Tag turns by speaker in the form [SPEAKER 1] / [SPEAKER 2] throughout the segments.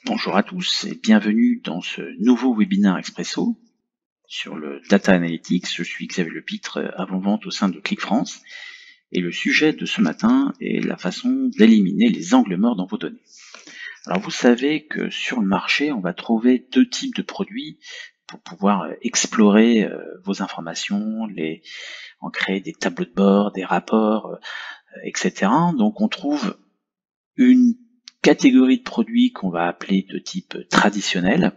[SPEAKER 1] Bonjour à tous et bienvenue dans ce nouveau webinaire Expresso sur le Data Analytics. Je suis Xavier Lepitre, avant-vente au sein de Click France. Et le sujet de ce matin est la façon d'éliminer les angles morts dans vos données. Alors vous savez que sur le marché, on va trouver deux types de produits pour pouvoir explorer vos informations, en créer des tableaux de bord, des rapports, etc. Donc on trouve une catégorie de produits qu'on va appeler de type traditionnel,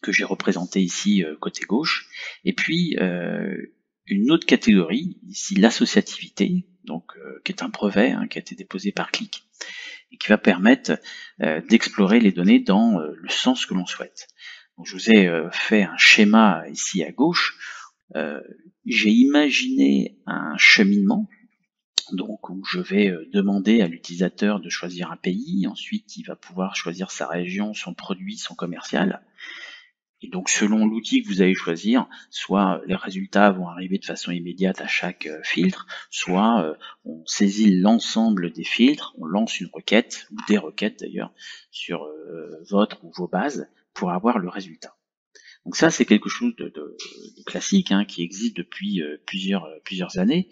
[SPEAKER 1] que j'ai représenté ici côté gauche, et puis une autre catégorie, ici l'associativité, donc qui est un brevet qui a été déposé par Click, et qui va permettre d'explorer les données dans le sens que l'on souhaite. Donc, je vous ai fait un schéma ici à gauche. J'ai imaginé un cheminement, donc où je vais demander à l'utilisateur de choisir un pays, ensuite il va pouvoir choisir sa région, son produit, son commercial. Et donc selon l'outil que vous allez choisir, soit les résultats vont arriver de façon immédiate à chaque filtre, soit on saisit l'ensemble des filtres, on lance une requête, ou des requêtes d'ailleurs, sur votre ou vos bases pour avoir le résultat. Donc ça c'est quelque chose de classique qui existe depuis plusieurs années.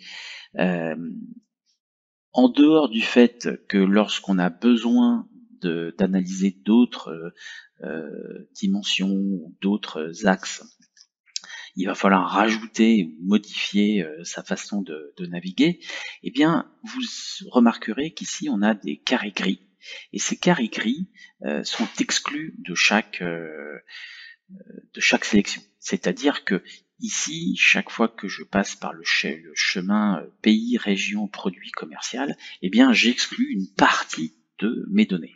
[SPEAKER 1] En dehors du fait que lorsqu'on a besoin d'analyser d'autres dimensions, d'autres axes, il va falloir rajouter ou modifier sa façon de naviguer, eh bien vous remarquerez qu'ici on a des carrés gris. Et ces carrés gris sont exclus de chaque sélection. C'est-à-dire que ici, chaque fois que je passe par le chemin pays, région, produit commercial, eh bien j'exclus une partie de mes données.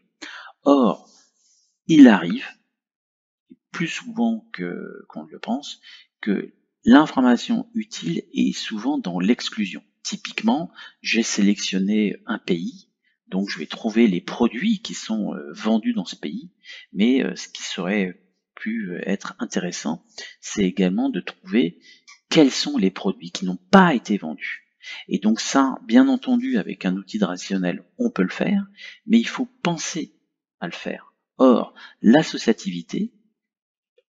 [SPEAKER 1] Or, il arrive, plus souvent qu'on ne le pense, que l'information utile est souvent dans l'exclusion. Typiquement, j'ai sélectionné un pays, donc je vais trouver les produits qui sont vendus dans ce pays, mais ce qui serait pu être intéressant, c'est également de trouver quels sont les produits qui n'ont pas été vendus. Et donc ça, bien entendu, avec un outil de rationnel, on peut le faire, mais il faut penser à le faire. Or, l'associativité,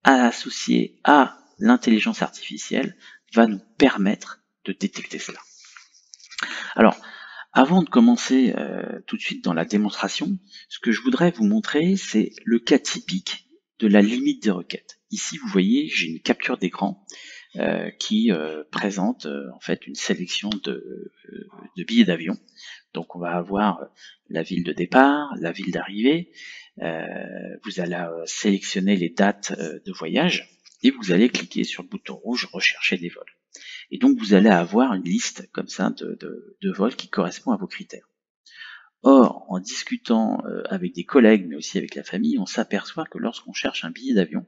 [SPEAKER 1] associée à l'intelligence artificielle, va nous permettre de détecter cela. Alors, avant de commencer tout de suite dans la démonstration, ce que je voudrais vous montrer, c'est le cas typique de la limite des requêtes. Ici, vous voyez, j'ai une capture d'écran qui présente en fait une sélection de billets d'avion. Donc on va avoir la ville de départ, la ville d'arrivée, vous allez sélectionner les dates de voyage et vous allez cliquer sur le bouton rouge rechercher des vols. Et donc vous allez avoir une liste comme ça de vols qui correspond à vos critères. Or, en discutant avec des collègues, mais aussi avec la famille, on s'aperçoit que lorsqu'on cherche un billet d'avion,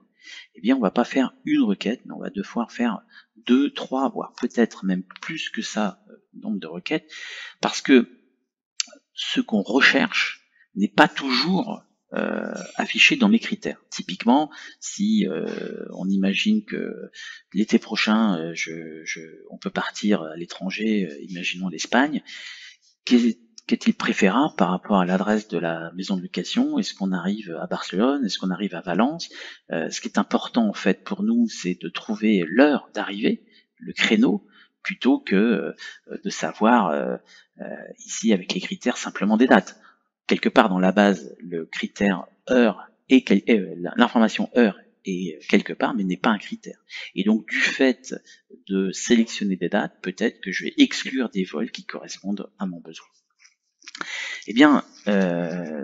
[SPEAKER 1] eh bien on va pas faire une requête, mais on va devoir faire 2, 3, voire peut-être même plus que ça, nombre de requêtes, parce que ce qu'on recherche n'est pas toujours affiché dans mes critères. Typiquement, si on imagine que l'été prochain, on peut partir à l'étranger, imaginons l'Espagne, qu'est-il préférable par rapport à l'adresse de la maison de location? Est-ce qu'on arrive à Barcelone? Est-ce qu'on arrive à Valence? Ce qui est important en fait pour nous, c'est de trouver l'heure d'arrivée, le créneau, plutôt que de savoir ici avec les critères simplement des dates. Quelque part dans la base, le critère heure et l'information heure est quelque part, mais n'est pas un critère. Et donc du fait de sélectionner des dates, peut-être que je vais exclure des vols qui correspondent à mon besoin. Eh bien,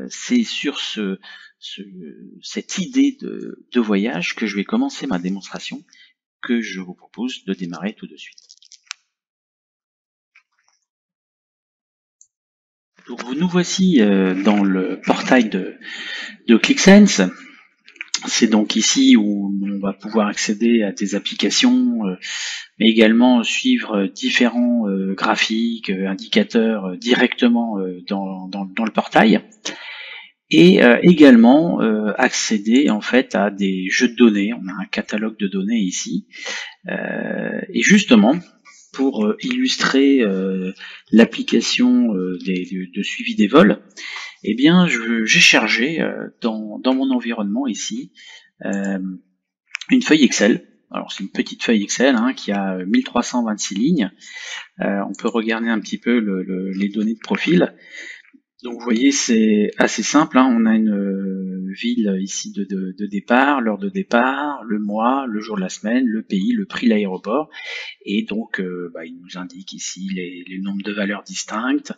[SPEAKER 1] c'est sur cette idée de voyage que je vais commencer ma démonstration, que je vous propose de démarrer tout de suite. Donc, nous voici dans le portail de ClickSense. C'est donc ici où on va pouvoir accéder à des applications, mais également suivre différents graphiques, indicateurs directement dans le portail, et également accéder en fait à des jeux de données. On a un catalogue de données ici, et justement, pour illustrer l'application de suivi des vols, eh bien, j'ai chargé dans mon environnement ici une feuille Excel. Alors c'est une petite feuille Excel qui a 1326 lignes. On peut regarder un petit peu les données de profil. Donc vous voyez, c'est assez simple. On a une ville ici de départ, l'heure de départ, le mois, le jour de la semaine, le pays, le prix de l'aéroport. Et donc il nous indique ici les nombres de valeurs distinctes.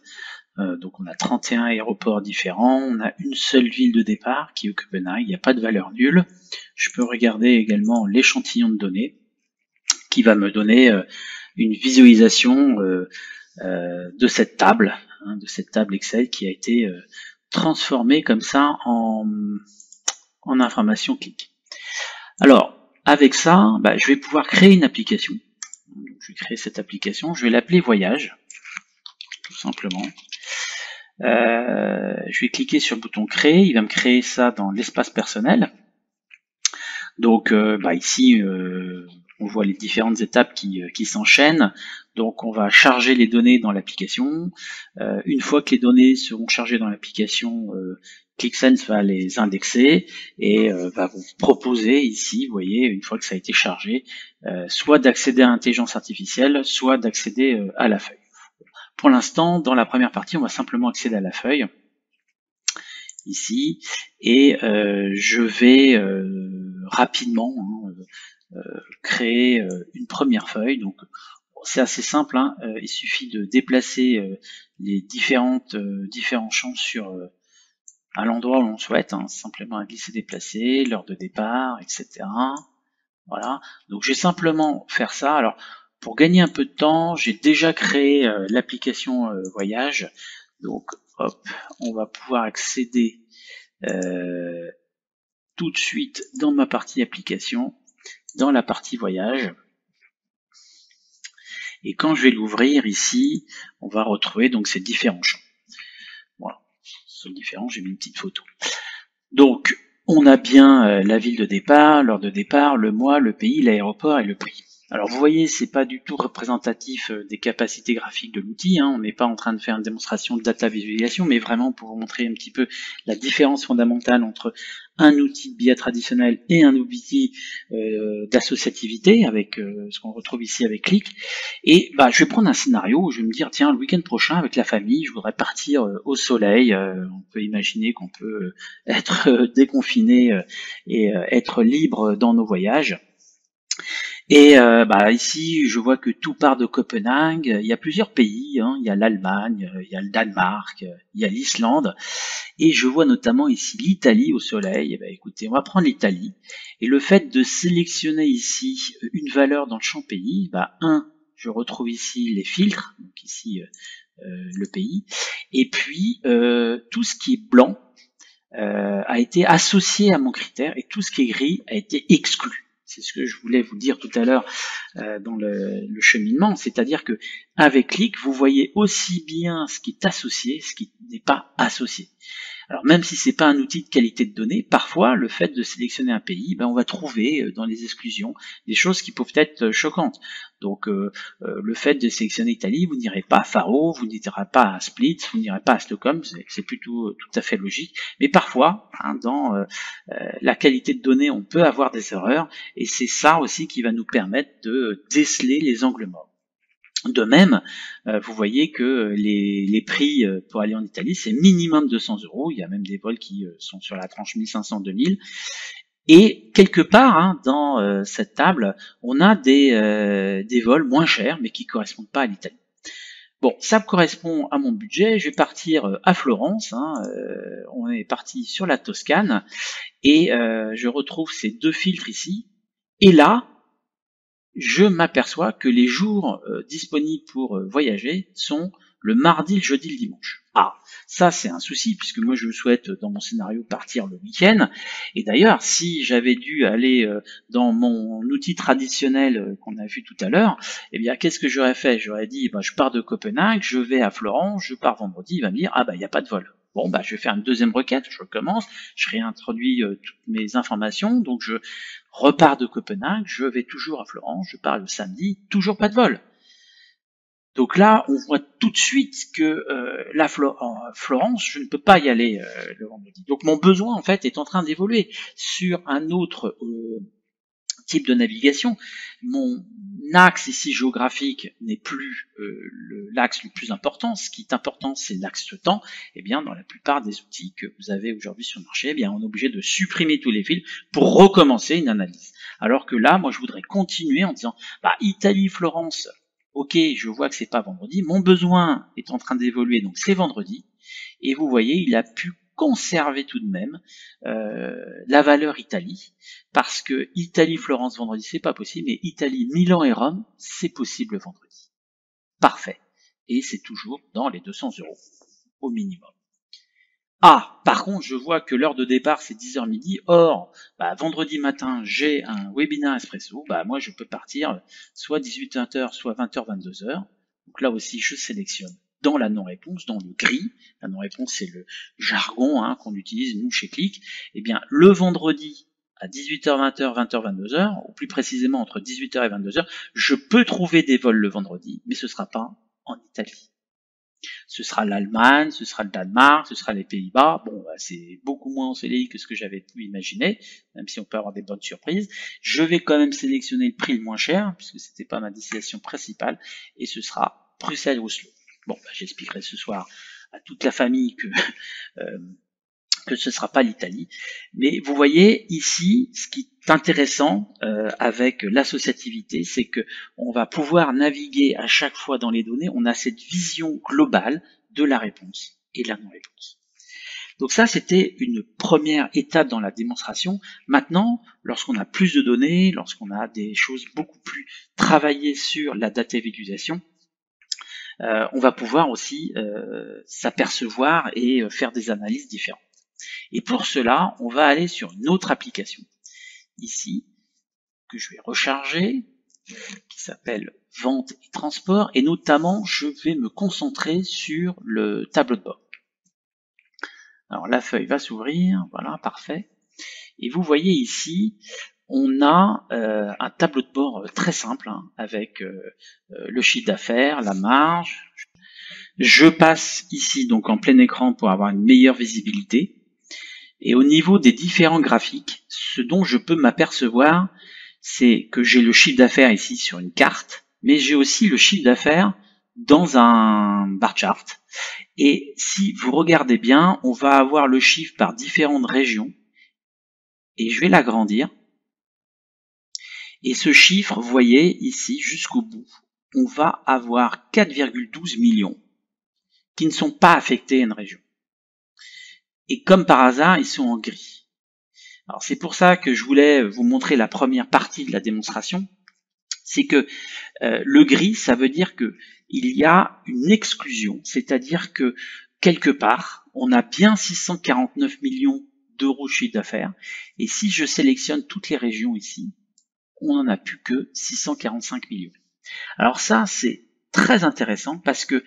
[SPEAKER 1] Donc on a 31 aéroports différents, on a une seule ville de départ qui est Copenhague, il n'y a pas de valeur nulle. Je peux regarder également l'échantillon de données qui va me donner une visualisation de cette table Excel qui a été transformée comme ça en information clic. Alors avec ça, je vais pouvoir créer une application. Donc, je vais créer cette application, je vais l'appeler Voyage, tout simplement. Je vais cliquer sur le bouton créer, il va me créer ça dans l'espace personnel. Donc ici on voit les différentes étapes qui s'enchaînent. Donc on va charger les données dans l'application. Une fois que les données seront chargées dans l'application, ClickSense va les indexer et va vous proposer ici, vous voyez, une fois que ça a été chargé, soit d'accéder à l'intelligence artificielle, soit d'accéder à la feuille. Pour l'instant, dans la première partie, on va simplement accéder à la feuille, ici, et je vais rapidement créer une première feuille. Donc c'est assez simple, il suffit de déplacer les différents champs à l'endroit où l'on souhaite, simplement à glisser, déplacer, l'heure de départ, etc. Voilà, donc je vais simplement faire ça. Alors pour gagner un peu de temps, j'ai déjà créé l'application Voyage. Donc hop, on va pouvoir accéder tout de suite dans ma partie application, dans la partie Voyage. Et quand je vais l'ouvrir ici, on va retrouver donc ces différents champs. Voilà, sont différents, j'ai mis une petite photo. Donc on a bien la ville de départ, l'heure de départ, le mois, le pays, l'aéroport et le prix. Alors vous voyez, c'est pas du tout représentatif des capacités graphiques de l'outil, on n'est pas en train de faire une démonstration de data visualisation, mais vraiment pour vous montrer un petit peu la différence fondamentale entre un outil de BIA traditionnel et un outil d'associativité avec ce qu'on retrouve ici avec Click. Et je vais prendre un scénario où je vais me dire, tiens, le week-end prochain avec la famille, je voudrais partir au soleil. On peut imaginer qu'on peut être déconfiné et être libre dans nos voyages. Et ici, je vois que tout part de Copenhague. Il y a plusieurs pays, il y a l'Allemagne, il y a le Danemark, il y a l'Islande, et je vois notamment ici l'Italie au soleil. Écoutez, on va prendre l'Italie. Et le fait de sélectionner ici une valeur dans le champ pays, je retrouve ici les filtres, donc ici le pays, et puis tout ce qui est blanc a été associé à mon critère, et tout ce qui est gris a été exclu. C'est ce que je voulais vous dire tout à l'heure dans le cheminement, c'est-à-dire que avec Click, vous voyez aussi bien ce qui est associé, ce qui n'est pas associé. Alors même si c'est pas un outil de qualité de données, parfois le fait de sélectionner un pays, on va trouver dans les exclusions des choses qui peuvent être choquantes. Donc le fait de sélectionner Italie, vous n'irez pas à Faro, vous n'irez pas à Split, vous n'irez pas à Stockholm, c'est plutôt tout à fait logique. Mais parfois, dans la qualité de données, on peut avoir des erreurs, et c'est ça aussi qui va nous permettre de déceler les angles morts. De même, vous voyez que les prix pour aller en Italie, c'est minimum 200 €. Il y a même des vols qui sont sur la tranche 1500-2000. Et quelque part, dans cette table, on a des vols moins chers, mais qui correspondent pas à l'Italie. Bon, ça correspond à mon budget. Je vais partir à Florence. On est parti sur la Toscane. Et je retrouve ces deux filtres ici. Et là, je m'aperçois que les jours disponibles pour voyager sont le mardi, le jeudi, le dimanche. Ah, ça c'est un souci, puisque moi je souhaite dans mon scénario partir le week-end. Et d'ailleurs, si j'avais dû aller dans mon outil traditionnel qu'on a vu tout à l'heure, eh bien qu'est-ce que j'aurais fait? J'aurais dit, je pars de Copenhague, je vais à Florence, je pars vendredi, il va me dire, il n'y a pas de vol. Bon, je vais faire une deuxième requête, je recommence, je réintroduis toutes mes informations, donc je repars de Copenhague, je vais toujours à Florence, je pars le samedi, toujours pas de vol. Donc là, on voit tout de suite que Florence, je ne peux pas y aller le vendredi. Donc mon besoin, en fait, est en train d'évoluer sur un autre type de navigation. Mon axe ici géographique n'est plus l'axe le plus important. Ce qui est important, c'est l'axe de temps. Eh bien, dans la plupart des outils que vous avez aujourd'hui sur le marché, eh bien, on est obligé de supprimer tous les fils pour recommencer une analyse. Alors que là, moi, je voudrais continuer en disant, Italie, Florence, ok, je vois que c'est pas vendredi, mon besoin est en train d'évoluer, donc c'est vendredi, et vous voyez, il a pu conserver tout de même la valeur Italie, parce que Italie-Florence vendredi, c'est pas possible, mais Italie-Milan et Rome, c'est possible vendredi. Parfait. Et c'est toujours dans les 200 € au minimum. Par contre, je vois que l'heure de départ, c'est 10h midi. Or, vendredi matin, j'ai un webinaire Espresso. Moi, je peux partir soit 18h, soit 20h, 22h. Donc là aussi, je sélectionne dans la non-réponse, dans le gris. La non-réponse, c'est le jargon qu'on utilise, nous, chez Click. Eh bien, le vendredi, à 18h, 20h, 20h, 22h, ou plus précisément entre 18h et 22h, je peux trouver des vols le vendredi, mais ce ne sera pas en Italie. Ce sera l'Allemagne, ce sera le Danemark, ce sera les Pays-Bas. Bon, c'est beaucoup moins ensoleillé que ce que j'avais pu imaginer, même si on peut avoir des bonnes surprises. Je vais quand même sélectionner le prix le moins cher, puisque c'était pas ma destination principale, et ce sera Bruxelles-Oslo. Bon, j'expliquerai ce soir à toute la famille que ce ne sera pas l'Italie. Mais vous voyez ici, ce qui est intéressant avec l'associativité, c'est que on va pouvoir naviguer à chaque fois dans les données, on a cette vision globale de la réponse et de la non-réponse. Donc ça, c'était une première étape dans la démonstration. Maintenant, lorsqu'on a plus de données, lorsqu'on a des choses beaucoup plus travaillées sur la data visualisation, on va pouvoir aussi s'apercevoir et faire des analyses différentes. Et pour cela, on va aller sur une autre application, ici, que je vais recharger, qui s'appelle Vente et Transport, et notamment, je vais me concentrer sur le tableau de bord. Alors, la feuille va s'ouvrir, voilà, parfait. Et vous voyez ici, on a un tableau de bord très simple, avec le chiffre d'affaires, la marge. Je passe ici, donc en plein écran, pour avoir une meilleure visibilité. Et au niveau des différents graphiques, ce dont je peux m'apercevoir, c'est que j'ai le chiffre d'affaires ici sur une carte, mais j'ai aussi le chiffre d'affaires dans un bar chart. Et si vous regardez bien, on va avoir le chiffre par différentes régions. Et je vais l'agrandir. Et ce chiffre, vous voyez ici, jusqu'au bout, on va avoir 4,12 millions qui ne sont pas affectés à une région. Et comme par hasard, ils sont en gris. Alors c'est pour ça que je voulais vous montrer la première partie de la démonstration. C'est que le gris, ça veut dire que il y a une exclusion, c'est-à-dire que quelque part, on a bien 649 millions d'euros de chiffre d'affaires, et si je sélectionne toutes les régions ici, on n'en a plus que 645 millions. Alors ça, c'est très intéressant parce que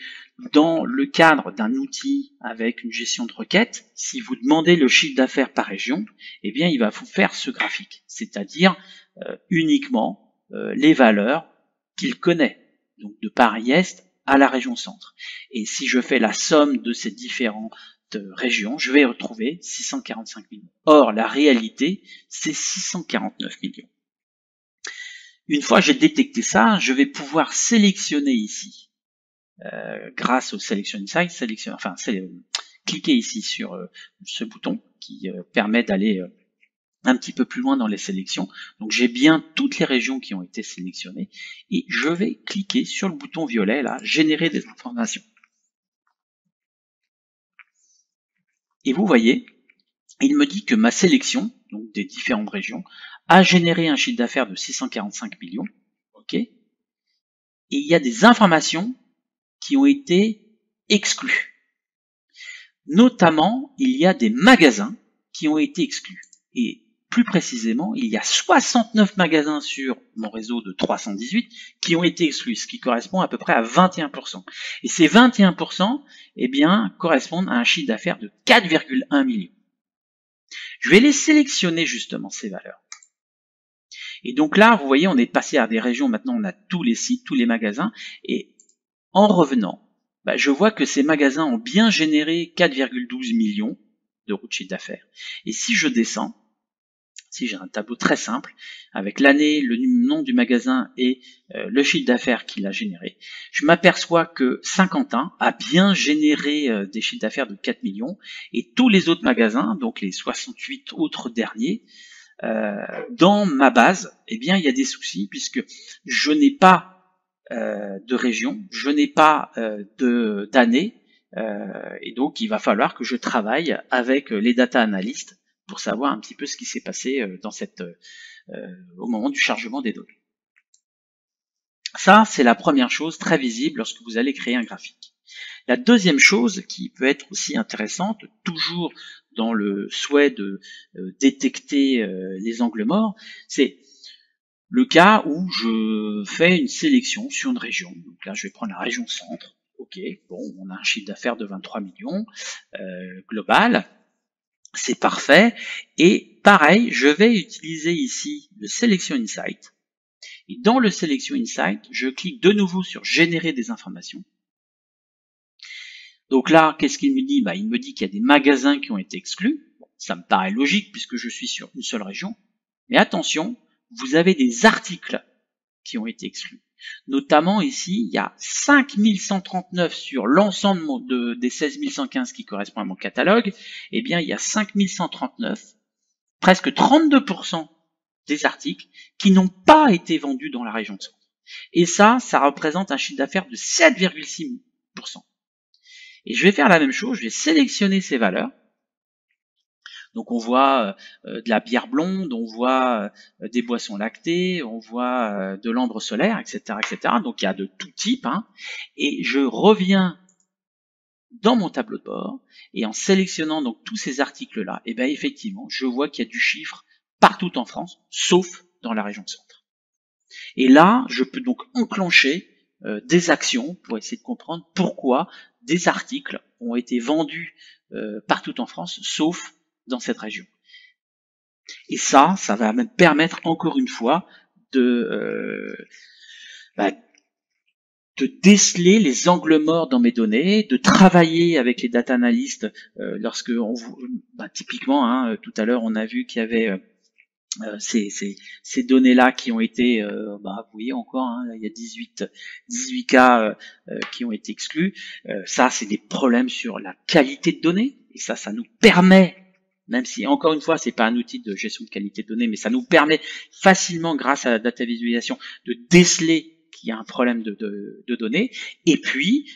[SPEAKER 1] dans le cadre d'un outil avec une gestion de requête, si vous demandez le chiffre d'affaires par région, eh bien, il va vous faire ce graphique, c'est-à-dire uniquement les valeurs qu'il connaît, donc de Paris-Est à la région Centre. Et si je fais la somme de ces différentes régions, je vais retrouver 645 millions. Or, la réalité, c'est 649 millions. Une fois j'ai détecté ça, je vais pouvoir sélectionner ici, grâce au Selection Insight, cliquer ici sur ce bouton qui permet d'aller un petit peu plus loin dans les sélections. Donc j'ai bien toutes les régions qui ont été sélectionnées et je vais cliquer sur le bouton violet là, générer des informations. Et vous voyez, il me dit que ma sélection, donc des différentes régions, a généré un chiffre d'affaires de 645 millions. Ok. Et il y a des informations qui ont été exclues. Notamment, il y a des magasins qui ont été exclus. Et plus précisément, il y a 69 magasins sur mon réseau de 318 qui ont été exclus, ce qui correspond à peu près à 21%. Et ces 21%, eh bien, correspondent à un chiffre d'affaires de 4,1 millions. Je vais les sélectionner justement, ces valeurs. Et donc là, vous voyez, on est passé à des régions, maintenant on a tous les sites, tous les magasins, et en revenant, je vois que ces magasins ont bien généré 4,12 millions d'euros de chiffre d'affaires. Et si je descends, si j'ai un tableau très simple, avec l'année, le nom du magasin et le chiffre d'affaires qu'il a généré, je m'aperçois que Saint-Quentin a bien généré des chiffres d'affaires de 4 millions, et tous les autres magasins, donc les 68 autres derniers, dans ma base, eh bien, il y a des soucis, puisque je n'ai pas de région, je n'ai pas d'année, et donc il va falloir que je travaille avec les data analystes pour savoir un petit peu ce qui s'est passé dans au moment du chargement des données. Ça, c'est la première chose très visible lorsque vous allez créer un graphique. La deuxième chose qui peut être aussi intéressante, toujours dans le souhait de détecter les angles morts, c'est le cas où je fais une sélection sur une région. Donc là, je vais prendre la région centre. Ok, bon, on a un chiffre d'affaires de 23 millions global. C'est parfait. Et pareil, je vais utiliser ici le Selection Insight. Et dans le Selection Insight, je clique de nouveau sur Générer des informations. Donc là, qu'est-ce qu'il me dit? Il me dit qu'il y a des magasins qui ont été exclus. Bon, ça me paraît logique puisque je suis sur une seule région. Mais attention, vous avez des articles qui ont été exclus. Notamment ici, il y a 5139 sur l'ensemble des 16115 qui correspond à mon catalogue. Eh bien, il y a 5139, presque 32% des articles qui n'ont pas été vendus dans la région de centre. Et ça représente un chiffre d'affaires de 7,6%. Et je vais faire la même chose, je vais sélectionner ces valeurs. Donc on voit de la bière blonde, on voit des boissons lactées, on voit de l'ambre solaire, etc., etc. Donc il y a de tout type. Et je reviens dans mon tableau de bord et en sélectionnant donc tous ces articles-là, et bien effectivement, je vois qu'il y a du chiffre partout en France, sauf dans la région centre. Et là, je peux donc enclencher des actions pour essayer de comprendre pourquoi des articles ont été vendus partout en France, sauf dans cette région. Et ça va me permettre encore une fois de déceler les angles morts dans mes données, de travailler avec les data analystes lorsque typiquement, tout à l'heure on a vu qu'il y avait ces données-là qui ont été, vous voyez encore, il y a 18 cas qui ont été exclus. Ça, c'est des problèmes sur la qualité de données, et ça nous permet, même si encore une fois, c'est pas un outil de gestion de qualité de données, mais ça nous permet facilement, grâce à la data visualisation, de déceler qu'il y a un problème de données. Et puis,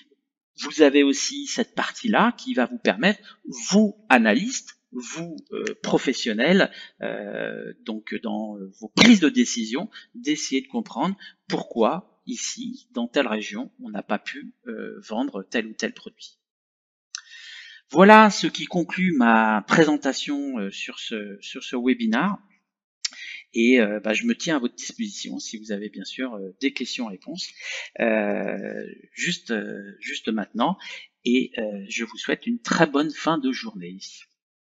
[SPEAKER 1] vous avez aussi cette partie-là qui va vous permettre, vous, analystes, vous, professionnels, donc dans vos prises de décision, d'essayer de comprendre pourquoi ici, dans telle région, on n'a pas pu vendre tel ou tel produit. Voilà ce qui conclut ma présentation sur ce webinaire. Et je me tiens à votre disposition si vous avez bien sûr des questions-réponses juste maintenant. Et je vous souhaite une très bonne fin de journée.